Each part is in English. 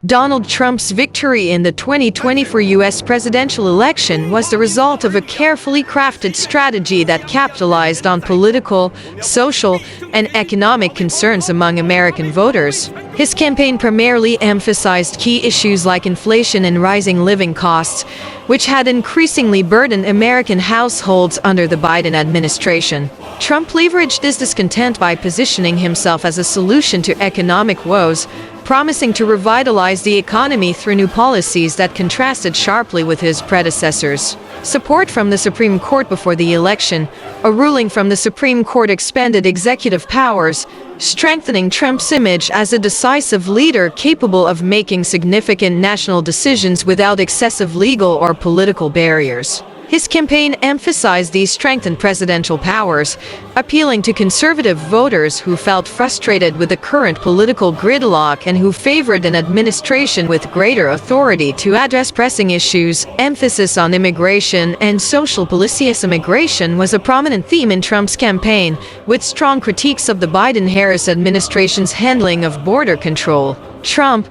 Donald Trump's victory in the 2024 U.S. presidential election was the result of a carefully crafted strategy that capitalized on political, social, and economic concerns among American voters. His campaign primarily emphasized key issues like inflation and rising living costs, which had increasingly burdened American households under the Biden administration. Trump leveraged this discontent by positioning himself as a solution to economic woes, promising to revitalize the economy through new policies that contrasted sharply with his predecessors. Support from the Supreme Court before the election, a ruling from the Supreme Court expanded executive powers, strengthening Trump's image as a decisive leader capable of making significant national decisions without excessive legal or political barriers. His campaign emphasized these strengthened presidential powers, appealing to conservative voters who felt frustrated with the current political gridlock and who favored an administration with greater authority to address pressing issues. Emphasis on immigration and social policy. Immigration was a prominent theme in Trump's campaign, with strong critiques of the Biden-Harris administration's handling of border control. Trump,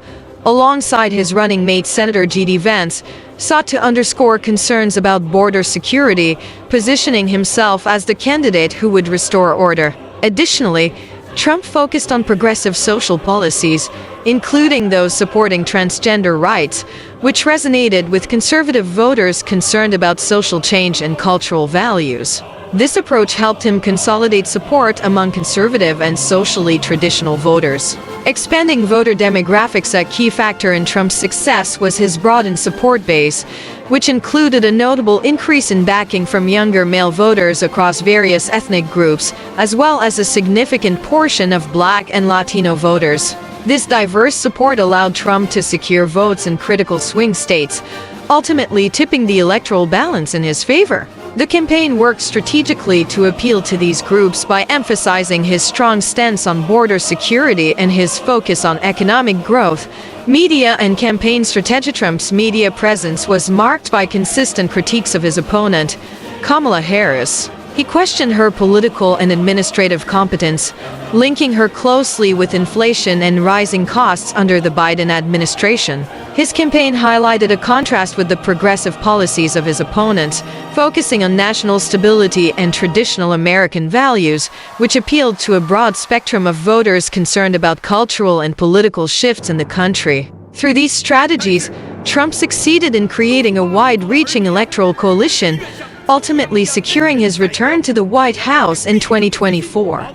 alongside his running mate Senator J.D. Vance, sought to underscore concerns about border security, positioning himself as the candidate who would restore order. Additionally, Trump focused on progressive social policies, including those supporting transgender rights, which resonated with conservative voters concerned about social change and cultural values. This approach helped him consolidate support among conservative and socially traditional voters. Expanding voter demographics. A key factor in Trump's success was his broadened support base, which included a notable increase in backing from younger male voters across various ethnic groups, as well as a significant portion of Black and Latino voters. This diverse support allowed Trump to secure votes in critical swing states, ultimately tipping the electoral balance in his favor. The campaign worked strategically to appeal to these groups by emphasizing his strong stance on border security and his focus on economic growth. Media and campaign strategy. Trump's media presence was marked by consistent critiques of his opponent, Kamala Harris. He questioned her political and administrative competence, linking her closely with inflation and rising costs under the Biden administration. His campaign highlighted a contrast with the progressive policies of his opponents, focusing on national stability and traditional American values, which appealed to a broad spectrum of voters concerned about cultural and political shifts in the country. Through these strategies, Trump succeeded in creating a wide-reaching electoral coalition, ultimately securing his return to the White House in 2024.